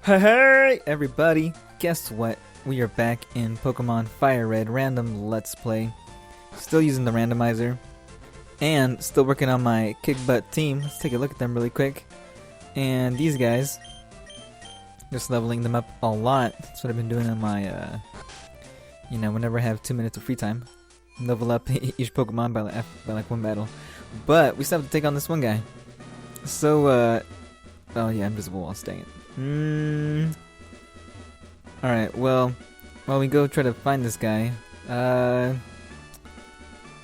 Hey everybody, guess what? We are back in Pokemon Fire Red Random Let's Play. Still using the randomizer. And still working on my kick butt team. Let's take a look at them really quick. And these guys, just leveling them up a lot. That's what I've been doing on my, whenever I have 2 minutes of free time. Level up each Pokemon by like one battle. But we still have to take on this one guy. So, oh yeah, invisible wall, dang it. Alright, well, while we go try to find this guy, let's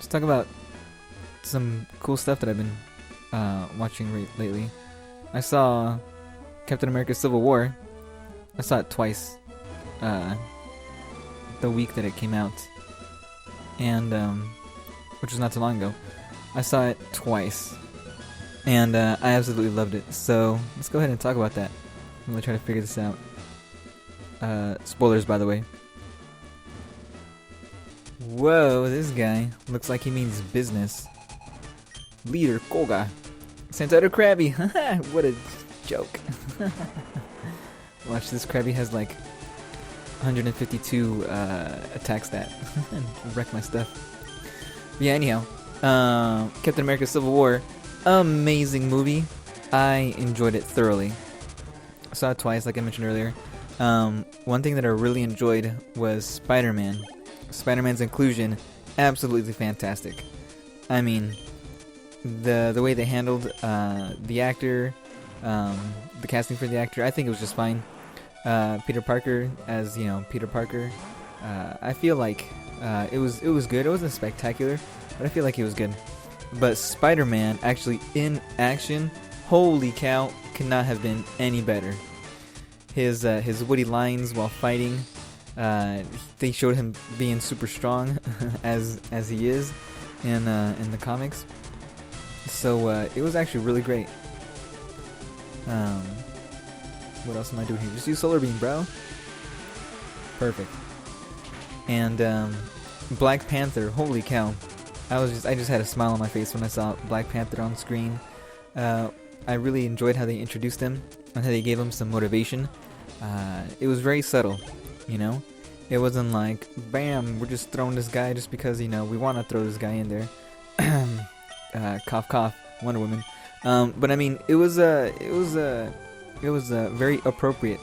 talk about some cool stuff that I've been watching lately. I saw Captain America Civil War. I saw it twice the week that it came out, and which was not too long ago. I saw it twice, and I absolutely loved it. So let's go ahead and talk about that. I'm gonna try to figure this out. Spoilers, by the way. Whoa, this guy looks like he means business. Leader Koga. Santana Krabby. What a joke. Watch, this Krabby has like 152 attack stat. And wreck my stuff. Yeah, anyhow. Captain America Civil War. Amazing movie. I enjoyed it thoroughly. I saw it twice, like I mentioned earlier. One thing that I really enjoyed was Spider-Man. Spider-Man's inclusion, absolutely fantastic. I mean, the way they handled the actor, the casting for the actor, I think it was just fine. Peter Parker as Peter Parker. I feel like it was good. It wasn't spectacular, but I feel like it was good. But Spider-Man actually in action, holy cow, could not have been any better. His witty lines while fighting, they showed him being super strong as he is in the comics. So it was actually really great. What else am I doing here? Just use Solar Beam, bro. Perfect. And Black Panther, holy cow! I just had a smile on my face when I saw Black Panther on screen. I really enjoyed how they introduced him and how they gave him some motivation. It was very subtle, It wasn't like, bam, we're just throwing this guy just because, we want to throw this guy in there. Cough, cough, Wonder Woman. But I mean, it was very appropriate.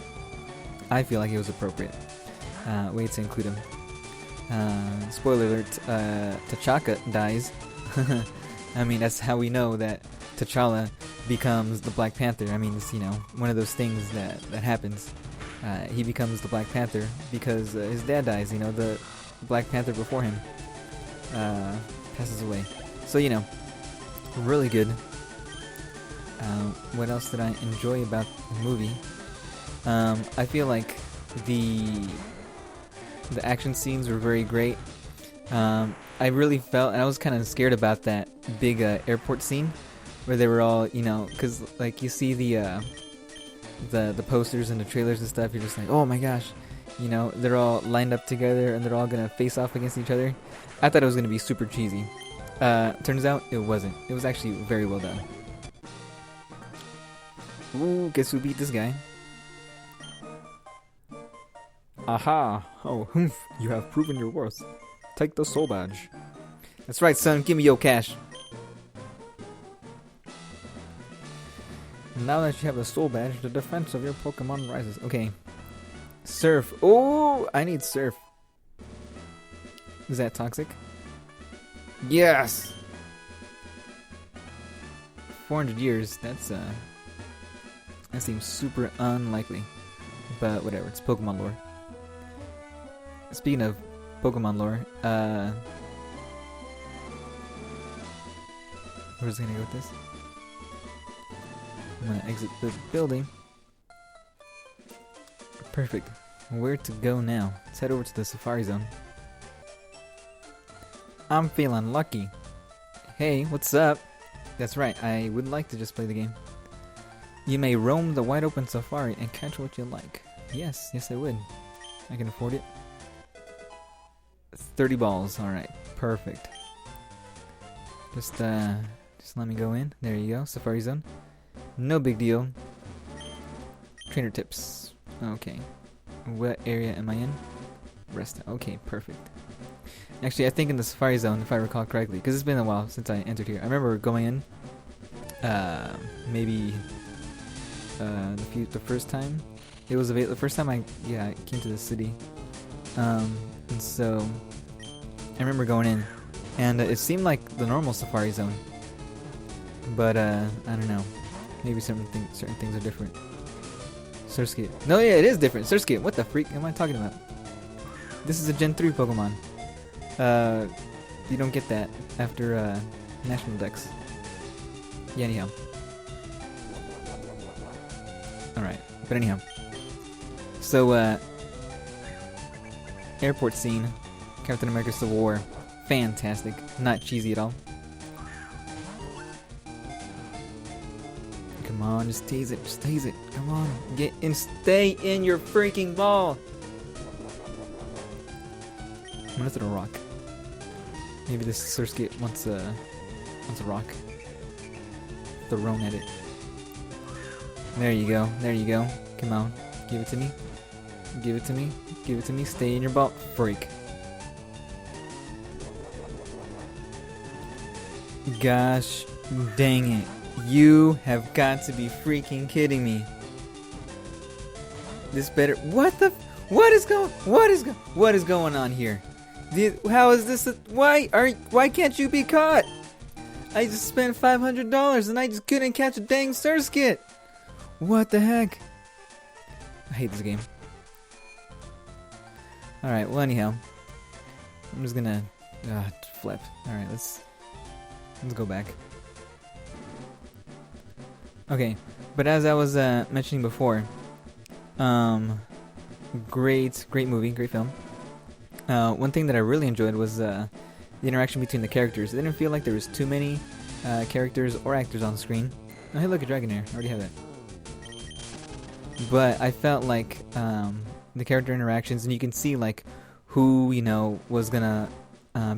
I feel like it was appropriate. Way to include him. Spoiler alert, T'Chaka dies. I mean, that's how we know that T'Challa becomes the Black Panther. I mean, it's, one of those things that happens. He becomes the Black Panther because his dad dies, the Black Panther before him passes away. So, really good. What else did I enjoy about the movie? I feel like the action scenes were very great. I really felt, and I was kind of scared about that big airport scene where they were all, because like you see the posters and the trailers and stuff, you're just like, oh my gosh, they're all lined up together and they're all gonna face off against each other. I thought it was gonna be super cheesy. Turns out it wasn't. It was actually very well done. Ooh, guess who beat this guy? Aha! Oh, humph, you have proven your worth. Take the soul badge. That's right, son, give me your cash. Now that you have the soul badge, the defense of your Pokemon rises. Okay. Surf. Oh, I need Surf. Is that toxic? Yes! 400 years, that seems super unlikely. But whatever, it's Pokemon lore. Speaking of Pokemon lore, where's it gonna go with this? I'm gonna exit the building. Perfect. Where to go now? Let's head over to the Safari Zone. I'm feeling lucky. Hey, what's up? That's right, I would like to just play the game. You may roam the wide open safari and catch what you like. Yes, I would. I can afford it. 30 balls, alright, perfect. Just let me go in. There you go, Safari Zone. No big deal. Trainer tips. Okay. What area am I in? Rest. Okay, perfect. Actually, I think in the Safari Zone, if I recall correctly, because it's been a while since I entered here. I remember going in, maybe the first time it was available. The first time I came to the city, and so I remember going in, and it seemed like the normal Safari Zone, but I don't know. Maybe certain things are different. Surskit. No, yeah, it is different. Surskit. What the freak am I talking about? This is a Gen 3 Pokemon. You don't get that after National Dex. Yeah, anyhow. Alright, but anyhow. So, airport scene. Captain America Civil War. Fantastic. Not cheesy at all. Come on, just tease it. Just tease it. Come on. Get in. Stay in your freaking ball. I'm gonna throw a rock. Maybe this Surskit wants a rock thrown at it. There you go. There you go. Come on. Give it to me. Give it to me. Give it to me. Stay in your ball. Freak. Gosh dang it. You have got to be freaking kidding me. This better. What is going on here? How is this? Why can't you be caught? I just spent $500 and I just couldn't catch a dang Surskit. What the heck? I hate this game. Alright, well anyhow. I'm just gonna flip. Alright, let's go back. Okay, but as I was mentioning before, great movie, great film. One thing that I really enjoyed was the interaction between the characters. It didn't feel like there was too many characters or actors on the screen. Oh, hey, look, a Dragonair. I already have that. But I felt like the character interactions, and you can see like who was gonna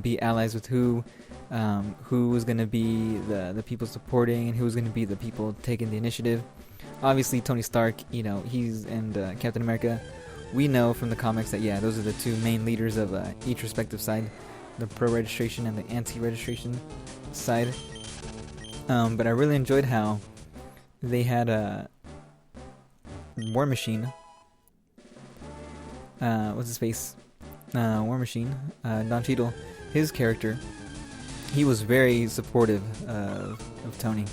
be allies with who was gonna be the people supporting, and who was gonna be the people taking the initiative. Obviously, Tony Stark, he's and Captain America. We know from the comics that those are the two main leaders of each respective side, the pro-registration and the anti-registration side. But I really enjoyed how they had a War Machine. What's his face? War Machine. Don Cheadle. His character. He was very supportive of Tony.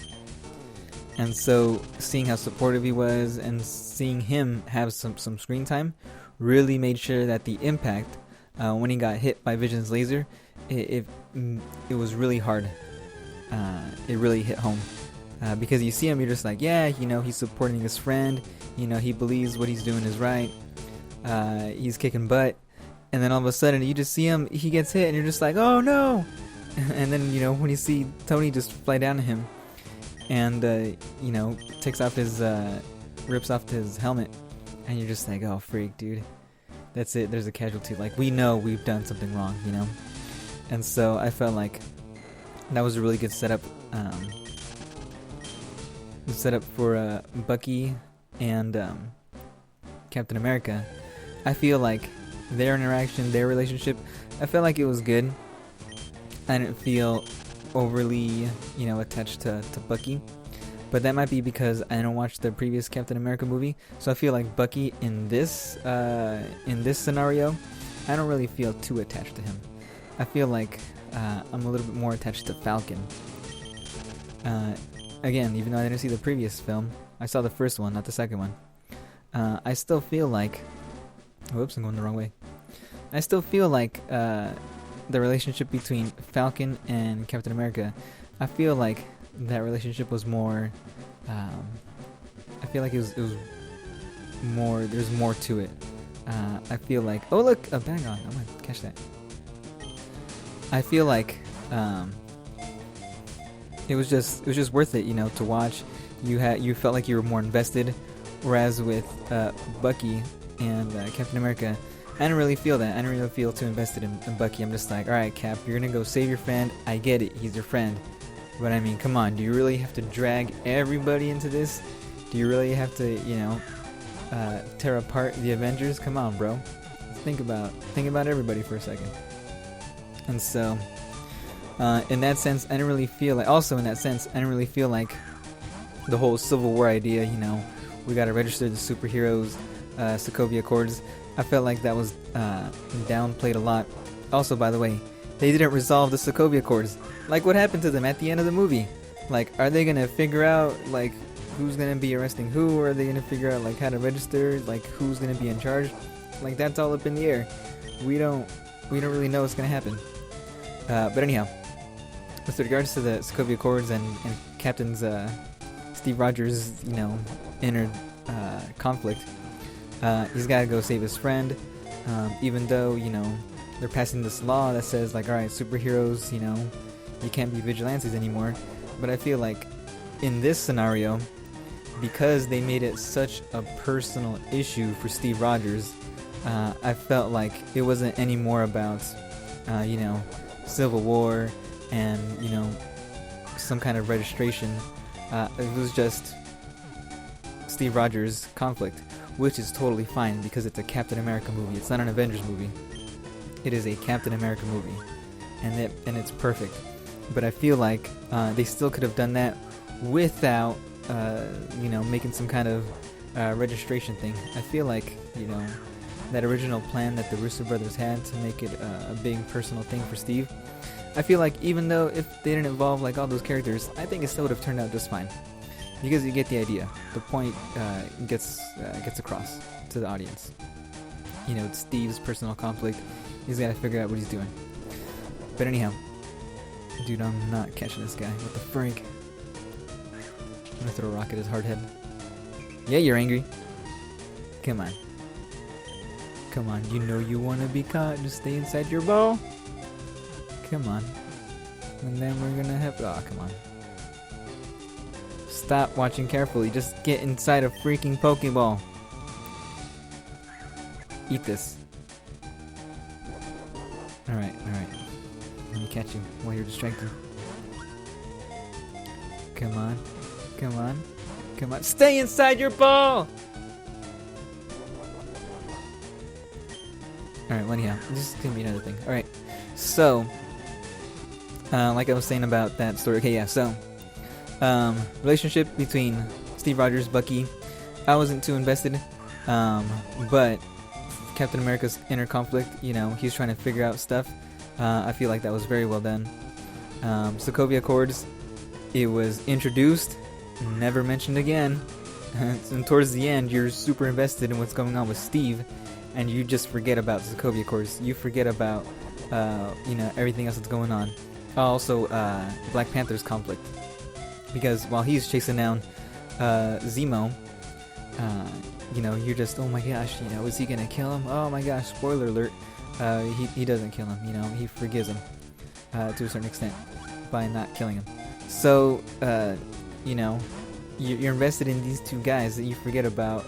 And so, seeing how supportive he was and seeing him have some screen time really made sure that the impact, when he got hit by Vision's laser, it was really hard. It really hit home. Because you see him, you're just like, he's supporting his friend. He believes what he's doing is right. He's kicking butt. And then all of a sudden, you just see him, he gets hit, and you're just like, oh no! And then, when you see Tony just fly down to him, and takes off his rips off his helmet, and you're just like, oh freak, dude, that's it, there's a casualty. Like, we know we've done something wrong, and so I felt like that was a really good setup for Bucky and Captain America. I feel like their interaction, their relationship, I felt like it was good. I didn't feel overly, attached to Bucky. But that might be because I don't watch the previous Captain America movie. So I feel like Bucky in this scenario, I don't really feel too attached to him. I feel like I'm a little bit more attached to Falcon. Again, even though I didn't see the previous film, I saw the first one, not the second one. I still feel like... Whoops, I'm going the wrong way. I still feel like the relationship between Falcon and Captain America, I feel like that relationship was more... I feel like it was more... There's more to it. I feel like... Oh look! A bang on! I'm gonna catch that. I feel like... It was just worth it, to watch. You felt like you were more invested, whereas with Bucky and Captain America, I didn't really feel that. I didn't really feel too invested in Bucky. I'm just like, alright Cap, you're gonna go save your friend. I get it, he's your friend. But I mean, come on, do you really have to drag everybody into this? Do you really have to, tear apart the Avengers. Come on, bro. Think about everybody for a second. And so, in that sense, I didn't really feel like. Also, in that sense, I didn't really feel like the whole Civil War idea. You know, we gotta register the superheroes, Sokovia Accords. I felt like that was downplayed a lot. Also, by the way, they didn't resolve the Sokovia Accords. Like, what happened to them at the end of the movie? Like, are they gonna figure out like who's gonna be arresting who? Or are they gonna figure out like how to register? Like, who's gonna be in charge? Like, that's all up in the air. We don't really know what's gonna happen. But anyhow, with regards to the Sokovia Accords and Captain's Steve Rogers, you know, inner conflict, he's gotta go save his friend. Even though, you know, they're passing this law that says like, all right, superheroes, you know, you can't be vigilantes anymore. But I feel like in this scenario, because they made it such a personal issue for Steve Rogers, I felt like it wasn't any more about, you know, Civil War and, you know, some kind of registration. It was just Steve Rogers' conflict, which is totally fine because it's a Captain America movie. It's not an Avengers movie. It is a Captain America movie, and it's perfect. But I feel like they still could have done that without, you know, making some kind of registration thing. I feel like, you know, that original plan that the Russo brothers had to make it a big personal thing for Steve, I feel like even though if they didn't involve like all those characters, I think it still would have turned out just fine. Because you get the idea. The point gets across to the audience. You know, it's Steve's personal conflict. He's got to figure out what he's doing. But anyhow, dude, I'm not catching this guy. What the frig? I'm gonna throw a rock at his hard head. Yeah, you're angry. Come on. Come on, you know you want to be caught. Just stay inside your ball. Come on. And then we're gonna have... Oh, come on. Stop watching carefully. Just get inside a freaking Pokeball. Eat this. Alright. Let me catch you while you're distracted. Come on. Stay inside your ball! Alright, well, anyhow, this is gonna be another thing. Alright, so, like I was saying about that story. Okay, yeah, so, relationship between Steve Rogers, Bucky, I wasn't too invested, but Captain America's inner conflict, you know, he's trying to figure out stuff. I feel like that was very well done. Sokovia Accords, it was introduced, never mentioned again, and towards the end, you're super invested in what's going on with Steve, and you just forget about the Sokovia Accords. You forget about, you know, everything else that's going on. Also, Black Panther's conflict. Because while he's chasing down Zemo, you know, you're just, oh my gosh, you know, is he gonna kill him? Oh my gosh, spoiler alert. He doesn't kill him, you know, he forgives him to a certain extent by not killing him. So, you know, you're invested in these two guys that you forget about.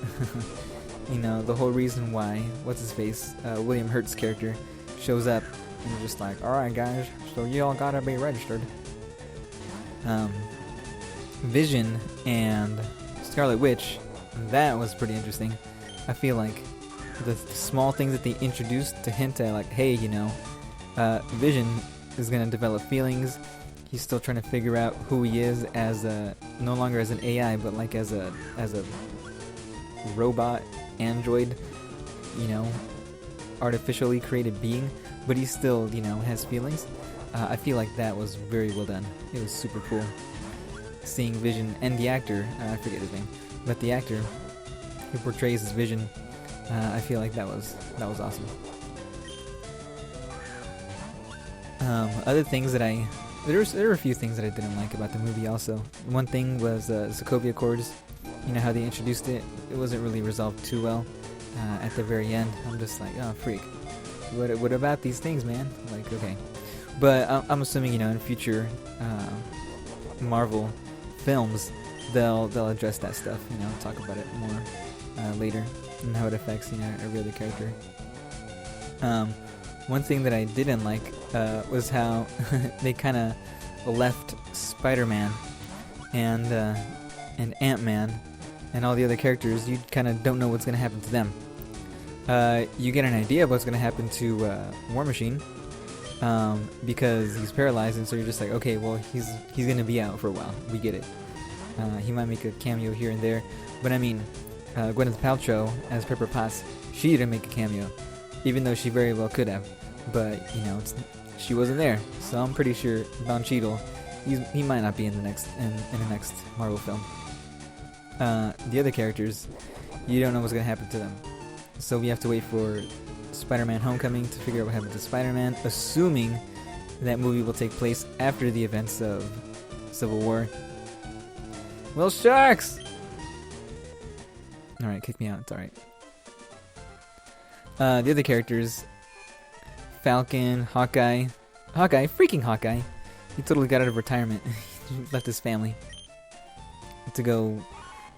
You know, the whole reason why, what's-his-face, William Hurt's character, shows up, and you're just like, alright guys, so you all gotta be registered. Vision and Scarlet Witch, that was pretty interesting. I feel like the small things that they introduced to hint at, like, hey, you know, Vision is gonna develop feelings. He's still trying to figure out who he is as no longer as an AI, but like as a robot, android, you know, artificially created being, but he still, you know, has feelings. I feel like that was very well done. It was super cool. Seeing Vision and the actor, I forget his name, but the actor who portrays his Vision, I feel like that was awesome. Other things that there were a few things that I didn't like about the movie also. One thing was Sokovia Accords. You know how they introduced it? It wasn't really resolved too well at the very end. I'm just like, oh, freak. What about these things, man? Like, okay. But I'm assuming, you know, in future Marvel films, they'll address that stuff, you know, talk about it more later and how it affects, you know, every other character. One thing that I didn't like was how they kind of left Spider-Man and Ant-Man and all the other characters, you kind of don't know what's gonna happen to them. You get an idea of what's gonna happen to War Machine, because he's paralyzed, and so you're just like, okay, well, he's gonna be out for a while. We get it. He might make a cameo here and there, but I mean, Gwyneth Paltrow as Pepper Potts, she didn't make a cameo, even though she very well could have. But she wasn't there, so I'm pretty sure Don Cheadle, he might not be in the next Marvel film. The other characters, you don't know what's gonna happen to them, so we have to wait for Spider-Man: Homecoming to figure out what happened to Spider-Man, assuming that movie will take place after the events of Civil War. Well, sharks! Alright, kick me out, it's alright. The other characters, Falcon, Hawkeye, freaking Hawkeye. He totally got out of retirement. He left his family to go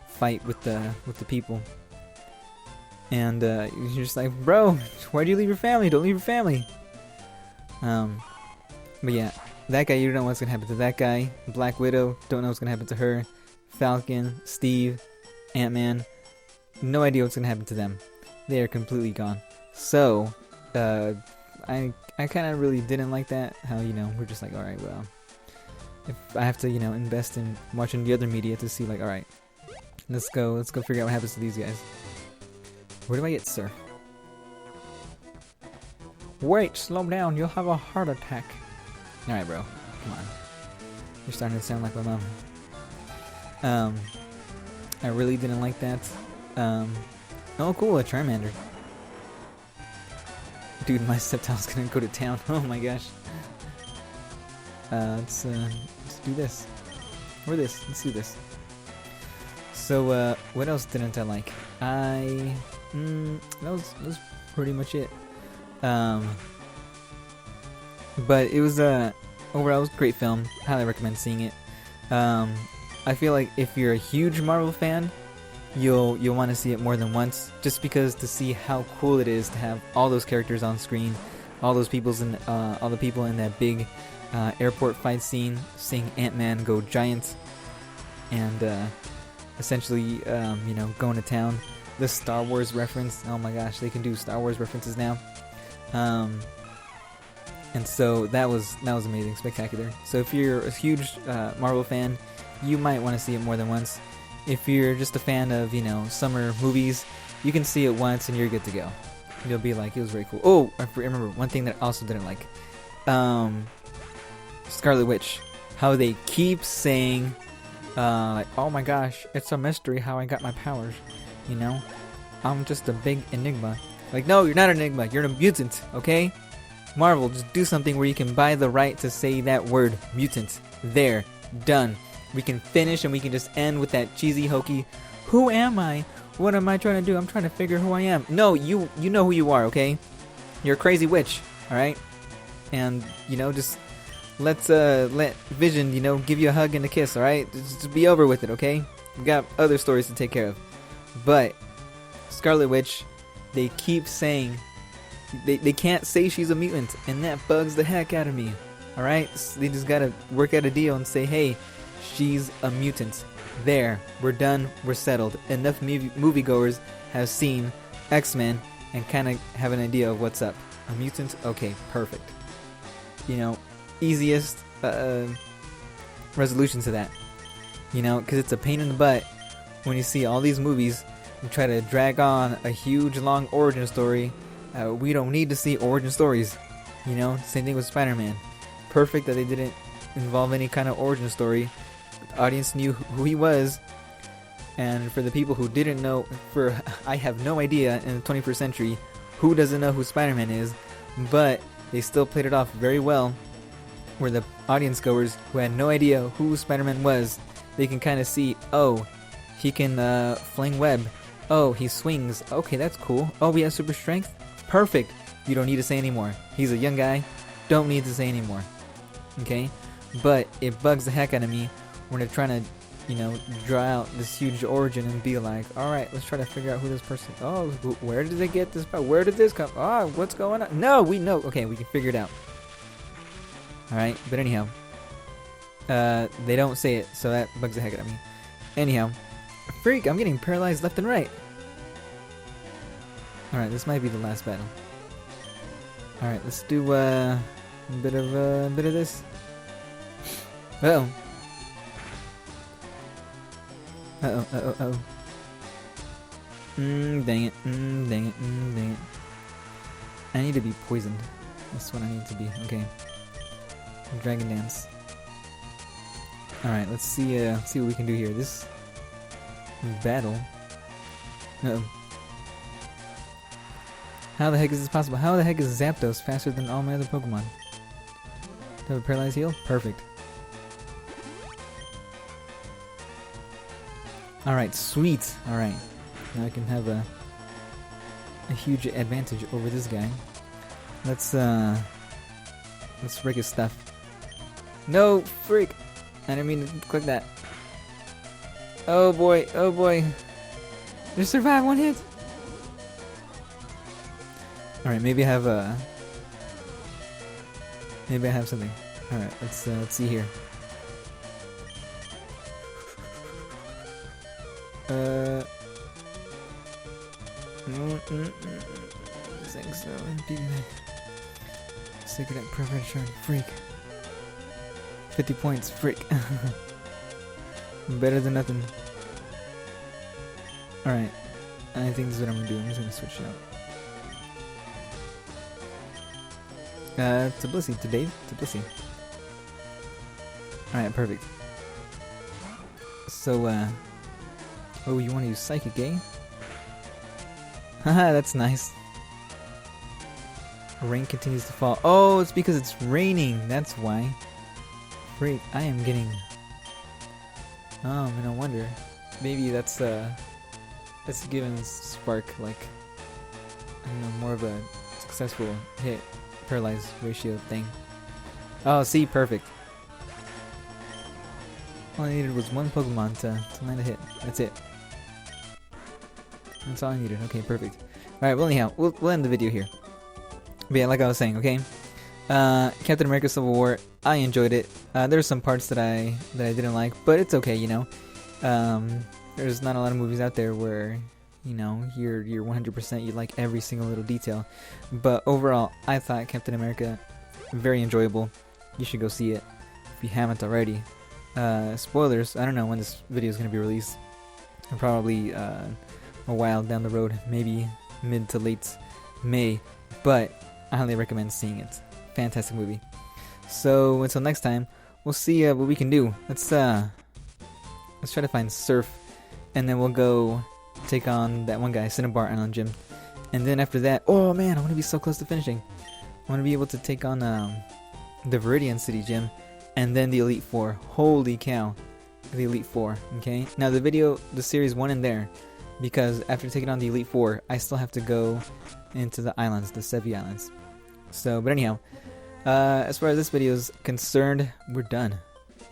fight with the people. And you're just like, bro, why'd you leave your family? Don't leave your family. But yeah, that guy, you don't know what's gonna happen to that guy. Black Widow, don't know what's gonna happen to her. Falcon, Steve, Ant-Man, no idea what's gonna happen to them. They are completely gone. So, I kind of really didn't like that. How we're just like, all right, well, if I have to invest in watching the other media to see, like, all right, let's go figure out what happens to these guys. Where do I get Sir? Wait, slow down, you'll have a heart attack. All right, bro, come on. You're starting to sound like my mom. I really didn't like that. Oh, cool, a Charmander. Dude, my stepdad's gonna go to town. Oh my gosh. Let's do this. Or this. Let's do this. So, what else didn't I like? That was pretty much it. But it was overall, it was a great film. Highly recommend seeing it. I feel like if you're a huge Marvel fan, you'll want to see it more than once, just because to see how cool it is to have all those characters on screen, all the people in that big airport fight scene, seeing Ant-Man go giant, and essentially going to town. The Star Wars reference, oh my gosh, they can do Star Wars references now. And so that was amazing, spectacular. So if you're a huge Marvel fan, you might want to see it more than once. If you're just a fan of, summer movies, you can see it once and you're good to go. You'll be like, it was very cool. Oh, I remember one thing that I also didn't like. Scarlet Witch. How they keep saying, oh my gosh, it's a mystery how I got my powers. I'm just a big enigma. Like, no, you're not an enigma. You're a mutant, okay? Marvel, just do something where you can buy the right to say that word, mutant. There. Done. We can finish and we can just end with that cheesy, hokey, who am I? What am I trying to do? I'm trying to figure who I am. No, you know who you are, okay? You're a crazy witch, alright? And, just let Vision, give you a hug and a kiss, alright? Just be over with it, okay? We got other stories to take care of. But Scarlet Witch, they keep saying they can't say she's a mutant, and that bugs the heck out of me. Alright? So they just gotta work out a deal and say, hey, she's a mutant. There, we're done, we're settled. Enough moviegoers have seen X-Men and kind of have an idea of what's up. A mutant? Okay, perfect. Easiest resolution to that. Because it's a pain in the butt when you see all these movies and try to drag on a huge long origin story. We don't need to see origin stories. Same thing with Spider-Man. Perfect that they didn't involve any kind of origin story. The audience knew who he was, and for the people who didn't know, I have no idea in the 21st century who doesn't know who Spider-Man is, but they still played it off very well, where the audience goers who had no idea who Spider-Man was, they can kind of see, oh, he can fling web, oh, he swings, okay, that's cool, oh, he has super strength, perfect, you don't need to say anymore, he's a young guy, don't need to say anymore, okay? But it bugs the heck out of me when they're trying to, draw out this huge origin and be like, alright, let's try to figure out who this person, oh, where did they get this, where did this come, oh, what's going on, no, we know, okay, we can figure it out. Alright, but anyhow, they don't say it, so that bugs the heck out of me. Anyhow, freak, I'm getting paralyzed left and right. Alright, this might be the last battle. Alright, let's do a bit of this. Uh-oh. Uh-oh, uh-oh, uh-oh. Dang it, dang it, dang it. I need to be poisoned. That's what I need to be. Okay. Dragon Dance. Alright, let's see what we can do here. This battle. Uh-oh. How the heck is this possible? How the heck is Zapdos faster than all my other Pokemon? Do I have a Paralyzed Heal? Perfect. Alright, sweet! Alright. Now I can have a huge advantage over this guy. Let's break his stuff. No! Freak! I didn't mean to click that. Oh boy, oh boy. Just survive one hit! Alright, maybe I have something. Alright, let's see here. Think so. Sacred Preferred Shard. Freak. 50 points. Freak. Better than nothing. Alright. I think this is what I'm gonna do. I'm just gonna switch it out. To Blissey. To Dave. To Blissey. Alright, perfect. So, oh, you want to use Psychic, eh? Haha, that's nice. Rain continues to fall. Oh, it's because it's raining. That's why. Freak, I am getting... Oh, no wonder. Maybe that's given Spark, like, I don't know, more of a successful hit paralyze ratio thing. Oh, see, perfect. All I needed was one Pokemon to land a hit. That's it. That's all I needed. Okay, perfect. Alright, well anyhow, we'll end the video here. But yeah, like I was saying, okay? Captain America Civil War, I enjoyed it. There's some parts that I didn't like, but it's okay, you know? There's not a lot of movies out there where, you know, you're 100%, you like every single little detail. But overall, I thought Captain America, very enjoyable. You should go see it if you haven't already. Spoilers, I don't know when this video is going to be released. Probably a while down the road, maybe mid to late May, but I highly recommend seeing it. Fantastic movie. So until next time, we'll see what we can do. Let's try to find Surf, and then we'll go take on that one guy, Cinnabar Island Gym. And then after that, oh man, I want to be so close to finishing. I want to be able to take on the Viridian City Gym, and then the Elite Four. Holy cow, the Elite Four. Okay, now the series won't end there, because after taking on the Elite Four, I still have to go into the islands, the Sevi Islands. So, but anyhow, as far as this video is concerned, we're done.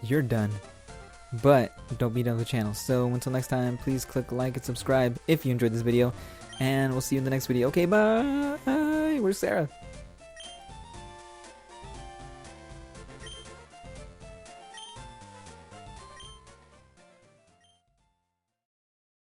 You're done. But don't be done with the channel. So until next time, please click like and subscribe if you enjoyed this video, and we'll see you in the next video. Okay, bye. Where's Sarah?